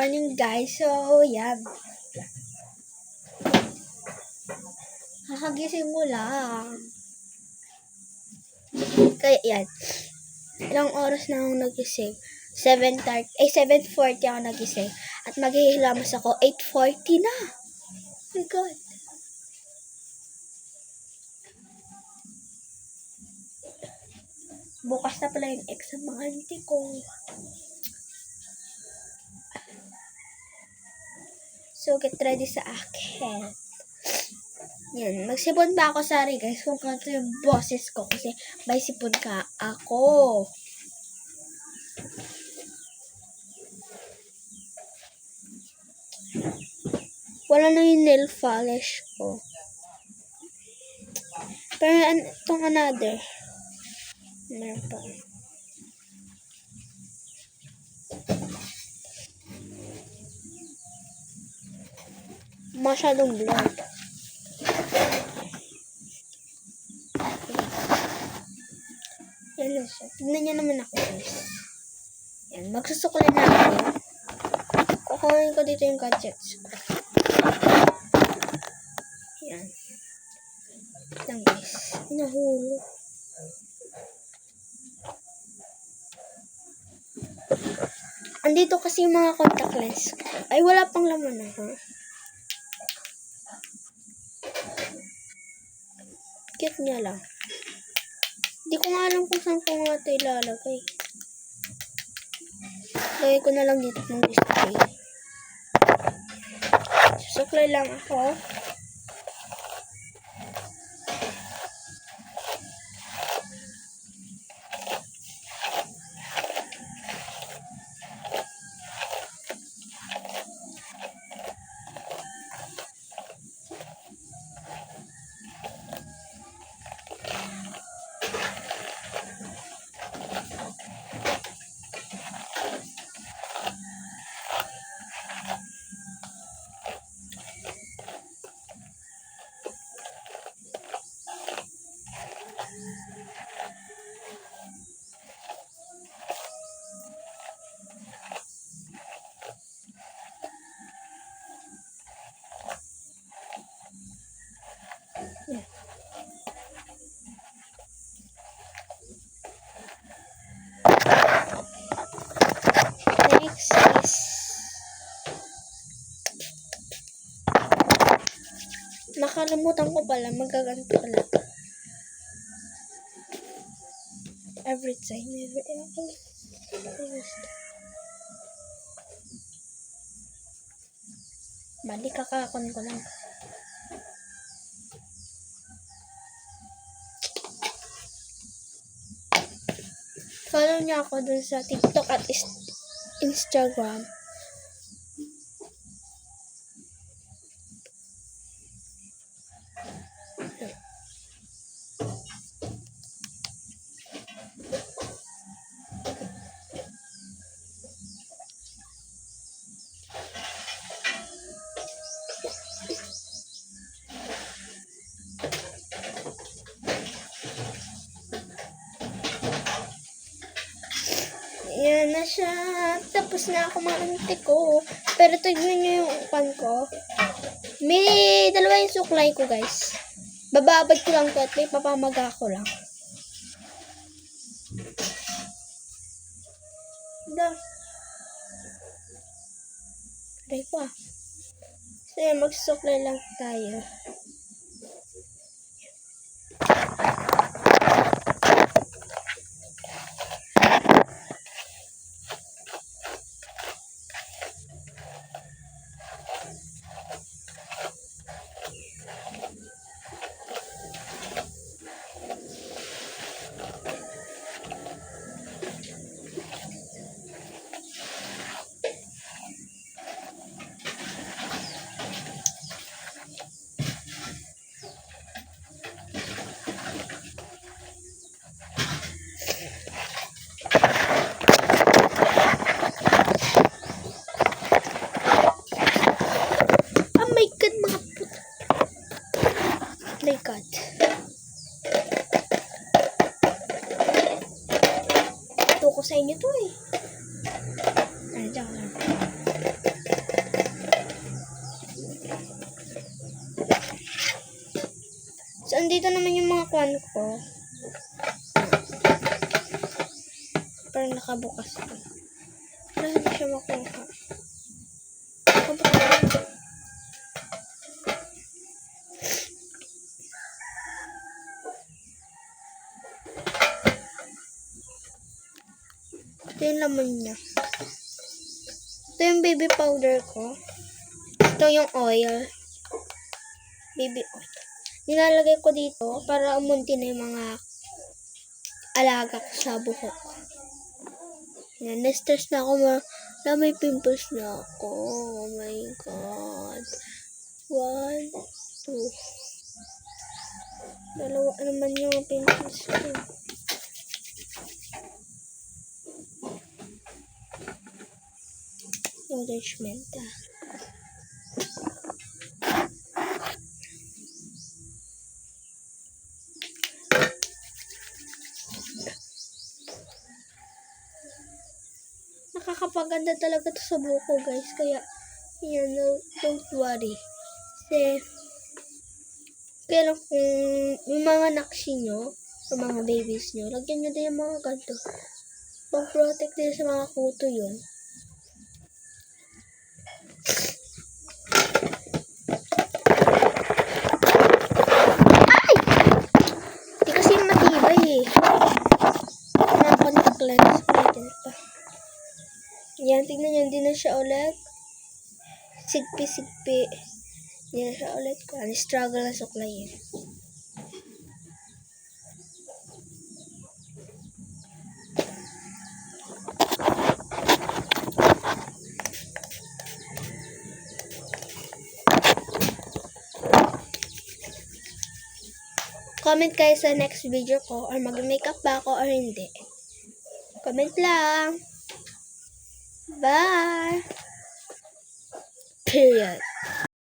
morning guys. So, yan. Kakagising mo lang. Kaya yan. Ilang oras na akong nagising? 7:40 ako nagising. At maghihilamos ako 8:40 na. Oh my God. Bukas na pala yung exam mga auntie ko. So, get ready sa akin. Yan. Magsipon pa ako, sorry guys, kung kanto yung boses ko. Kasi may sipon ka ako. Wala na yung nail polish ko. Pero itong another. Meron pa. Masyadong blurred. Yan na siya. Tignan niya naman ako guys. Yan. Magsusukulay na ako. Kukunin ko dito yung gadgets ko. Yan. Yan guys. Nahulog. Andito kasi yung mga contact lens ko. Ay, wala pang laman na, ha? Cute niya lang. Hindi ko nga alam kung saan ko nga ito ilalagay. Lagay ko na lang dito ng display. Susuklay lang ako. Next is nakalimutan ko pala, magaganto pala. Every time, Mali, kakakon ko lang. Follow niyo ako dun sa TikTok at Instagram. Yan na siya. Tapos na ako mga auntie ko. Pero tignan nyo yung pan ko. May dalawa yung suklay ko guys. Bababad ko lang to at may papamaga ko lang. Try ko ah. So yan, magsusuklay lang tayo. naman yung mga kwan ko. Parang nakabukas ko. Wala, hindi siya makuha. Nakabukas. Ito yung laman niya. Ito yung baby powder ko. Ito yung oil. Baby oil. Nilalagay ko dito para umunti na yung mga alaga ko sa buhok. Yan, na-stress na ako. May pimples na ako. Oh my God. 1, 2. Dalawa naman yung pimples ko. Nourishment nakakapaganda talaga to sa buko guys, kaya yan, don't worry. Kasi kaya lang kung yung mga naksi nyo o mga babies nyo, lagyan nyo din yung mga ganito pang protect din sa mga kuto yun. Yan, tignan nyo, hindi na siya ulit. Sigpi. Hindi na siya ulit. Struggle na suklayin. Comment kayo sa next video ko or mag-makeup ba ako or hindi. Comment lang. Bye! Period.